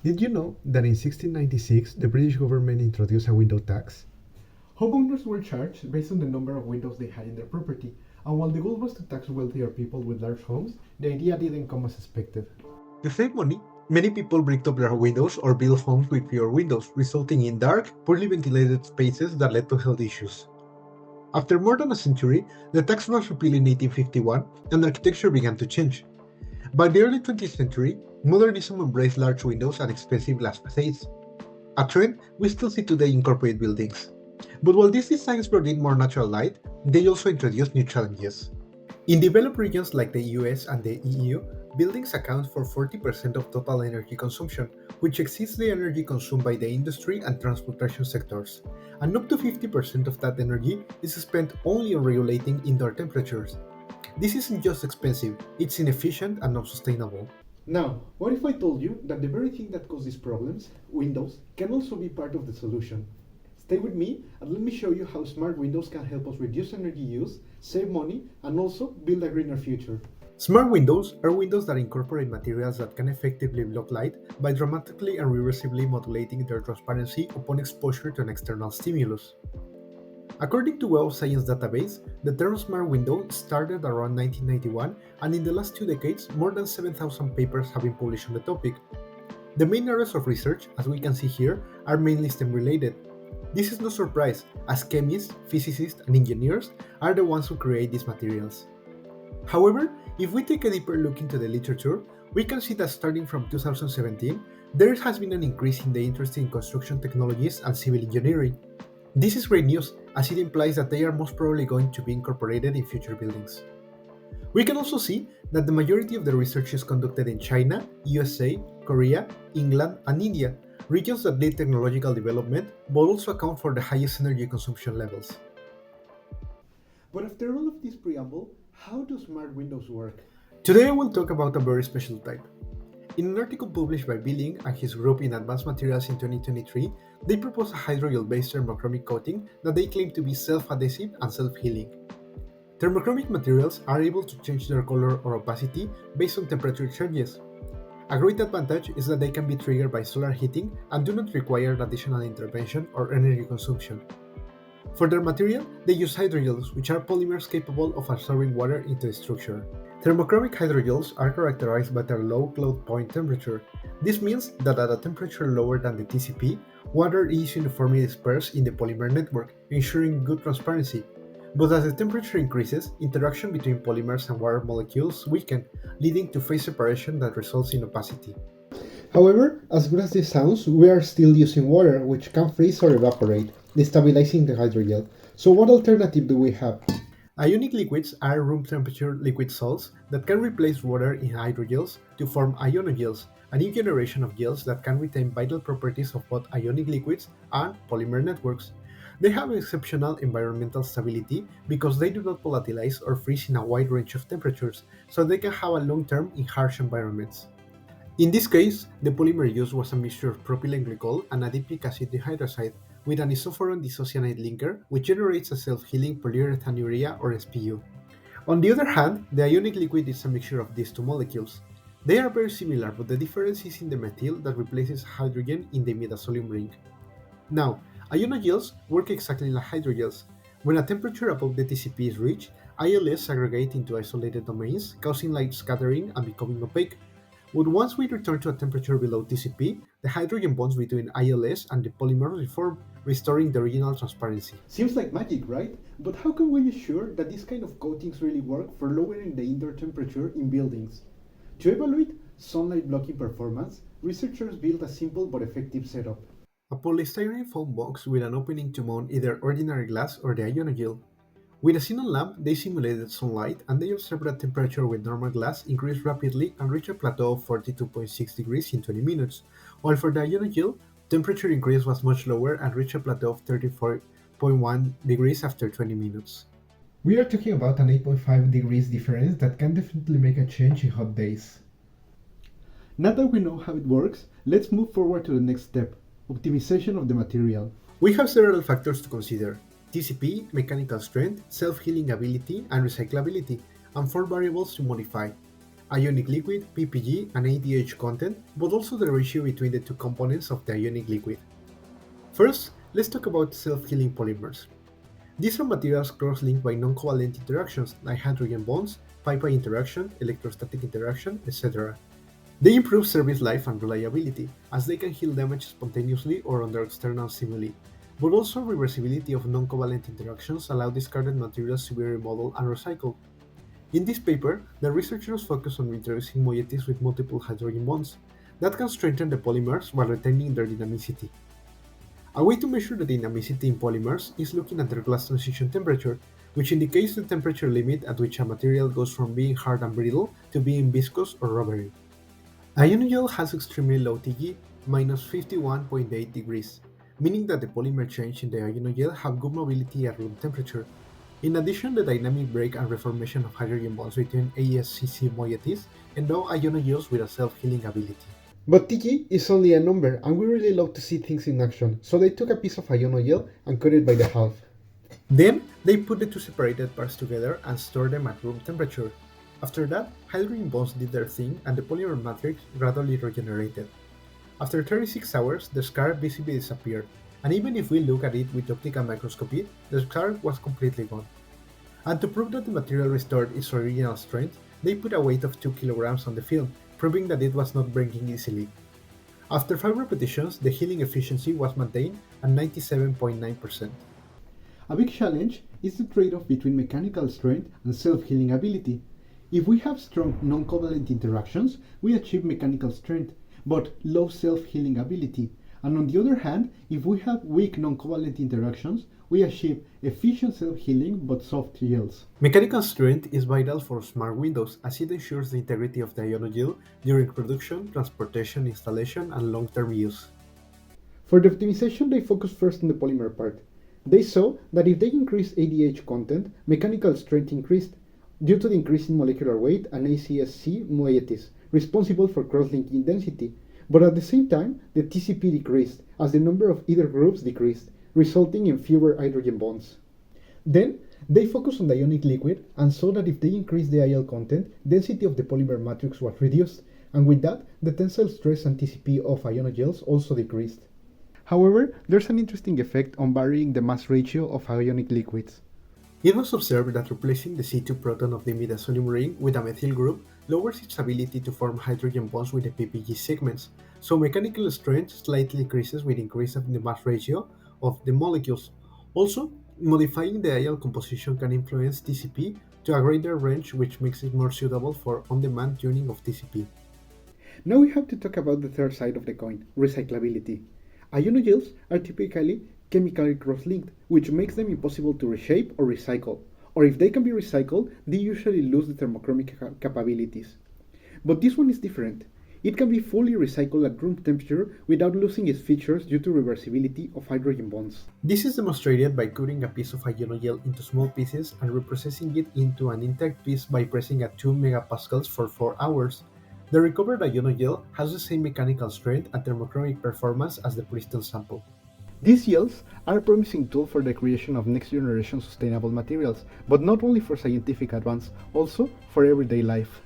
Did you know that in 1696 the British government introduced a window tax? Homeowners were charged based on the number of windows they had in their property, and while the goal was to tax wealthier people with large homes, the idea didn't come as expected. To save money, many people bricked up their windows or built homes with fewer windows, resulting in dark, poorly ventilated spaces that led to health issues. After more than a century, the tax was repealed in 1851 and architecture began to change. By the early 20th century, modernism embraced large windows and expensive glass facades, a trend we still see today in corporate buildings. But while these designs brought in more natural light, they also introduced new challenges. In developed regions like the US and the EU, buildings account for 40% of total energy consumption, which exceeds the energy consumed by the industry and transportation sectors. And up to 50% of that energy is spent only on regulating indoor temperatures. This isn't just expensive, it's inefficient and not sustainable. Now, what if I told you that the very thing that causes these problems, windows, can also be part of the solution? Stay with me and let me show you how smart windows can help us reduce energy use, save money, and also build a greener future. Smart windows are windows that incorporate materials that can effectively block light by dramatically and reversibly modulating their transparency upon exposure to an external stimulus. According to Web of Science database, the term smart window started around 1991, and in the last 2 decades, more than 7,000 papers have been published on the topic. The main areas of research, as we can see here, are mainly STEM related. This is no surprise, as chemists, physicists, and engineers are the ones who create these materials. However, if we take a deeper look into the literature, we can see that starting from 2017, there has been an increase in the interest in construction technologies and civil engineering. This is great news, as it implies that they are most probably going to be incorporated in future buildings. We can also see that the majority of the research is conducted in China, USA, Korea, England, and India, regions that lead technological development but also account for the highest energy consumption levels. But after all of this preamble, how do smart windows work? Today I will talk about a very special type. In an article published by Billing and his group in Advanced Materials in 2023, they propose a hydrogel-based thermochromic coating that they claim to be self-adhesive and self-healing. Thermochromic materials are able to change their color or opacity based on temperature changes. A great advantage is that they can be triggered by solar heating and do not require additional intervention or energy consumption. For their material, they use hydrogels, which are polymers capable of absorbing water into the structure. Thermochromic hydrogels are characterized by their low cloud point temperature. This means that at a temperature lower than the TCP, water is uniformly dispersed in the polymer network, ensuring good transparency. But as the temperature increases, interaction between polymers and water molecules weaken, leading to phase separation that results in opacity. However, as good as this sounds, we are still using water, which can freeze or evaporate, destabilizing the hydrogel. So what alternative do we have? Ionic liquids are room temperature liquid salts that can replace water in hydrogels to form ionogels, a new generation of gels that can retain vital properties of both ionic liquids and polymer networks. They have exceptional environmental stability because they do not volatilize or freeze in a wide range of temperatures, so they can have a long term in harsh environments. In this case, the polymer used was a mixture of propylene glycol and adipic acid dihydroxide with an isophorone dissocianate linker, which generates a self-healing polyurethanuria or SPU. On the other hand, the ionic liquid is a mixture of these two molecules. They are very similar, but the difference is in the methyl that replaces hydrogen in the imidazolium ring. Now, ionogels work exactly like hydrogels. When a temperature above the TCP is reached, ILS aggregate into isolated domains, causing light scattering and becoming opaque. But once we return to a temperature below TCP, the hydrogen bonds between ILS and the polymer reform, restoring the original transparency. Seems like magic, right? But how can we be sure that this kind of coatings really work for lowering the indoor temperature in buildings? To evaluate sunlight blocking performance, researchers built a simple but effective setup. A polystyrene foam box with an opening to mount either ordinary glass or the ionogel. With a xenon lamp, they simulated sunlight and they observed that temperature with normal glass increased rapidly and reached a plateau of 42.6 degrees in 20 minutes, while for the ionogel, temperature increase was much lower and reached a plateau of 34.1 degrees after 20 minutes. We are talking about an 8.5 degrees difference that can definitely make a change in hot days. Now that we know how it works, let's move forward to the next step, optimization of the material. We have several factors to consider: TCP, mechanical strength, self-healing ability, and recyclability, and 4 variables to modify. ionic liquid, PPG, and ADH content, but also the ratio between the two components of the ionic liquid. First, let's talk about self-healing polymers. These are materials cross-linked by non-covalent interactions like hydrogen bonds, pi-pi interaction, electrostatic interaction, etc. They improve service life and reliability, as they can heal damage spontaneously or under external stimuli, but also reversibility of non-covalent interactions allow discarded materials to be remodeled and recycled. In this paper, the researchers focus on introducing moieties with multiple hydrogen bonds that can strengthen the polymers while retaining their dynamicity. A way to measure the dynamicity in polymers is looking at their glass transition temperature, which indicates the temperature limit at which a material goes from being hard and brittle to being viscous or rubbery. Ionogel has extremely low TG, minus 51.8 degrees, meaning that the polymer chains in the ionogel have good mobility at room temperature. In addition, the dynamic break and reformation of hydrogen bonds between ASCC moieties endow ionogels with a self-healing ability. But TG is only a number, and we really love to see things in action, so they took a piece of ionogel and cut it by the half. Then, they put the two separated parts together and stored them at room temperature. After that, hydrogen bonds did their thing and the polymer matrix gradually regenerated. After 36 hours, the scar visibly disappeared, and even if we look at it with optical microscopy, the scar was completely gone. And to prove that the material restored its original strength, they put a weight of 2 kilograms on the film, proving that it was not breaking easily. After 5 repetitions, the healing efficiency was maintained at 97.9%. A big challenge is the trade-off between mechanical strength and self-healing ability. If we have strong non-covalent interactions, we achieve mechanical strength, but low self-healing ability. And on the other hand, if we have weak non-covalent interactions, we achieve efficient self-healing but soft yields. Mechanical strength is vital for smart windows as it ensures the integrity of the ionogel during production, transportation, installation, and long-term use. For the optimization, they focused first on the polymer part. They saw that if they increased ADH content, mechanical strength increased due to the increase in molecular weight and ACSC moieties, responsible for cross-linking density. But at the same time, the TCP decreased as the number of either groups decreased, resulting in fewer hydrogen bonds. Then, they focused on the ionic liquid and saw that if they increased the IL content, density of the polymer matrix was reduced, and with that, the tensile stress and TCP of ionogels also decreased. However, there's an interesting effect on varying the mass ratio of ionic liquids. It was observed that replacing the C2 proton of the imidazolium ring with a methyl group lowers its ability to form hydrogen bonds with the PPG segments, so mechanical strength slightly increases with increase of the mass ratio of the molecules. Also, modifying the IL composition can influence TCP to a greater range, which makes it more suitable for on-demand tuning of TCP. Now we have to talk about the third side of the coin, recyclability. Ionogels are typically chemically cross-linked, which makes them impossible to reshape or recycle, or if they can be recycled, they usually lose the thermochromic capabilities. But this one is different. It can be fully recycled at room temperature without losing its features due to reversibility of hydrogen bonds. This is demonstrated by cutting a piece of ionogel into small pieces and reprocessing it into an intact piece by pressing at 2 megapascals for 4 hours. The recovered ionogel has the same mechanical strength and thermochromic performance as the pristine sample. These yields are a promising tool for the creation of next-generation sustainable materials, but not only for scientific advance, also for everyday life.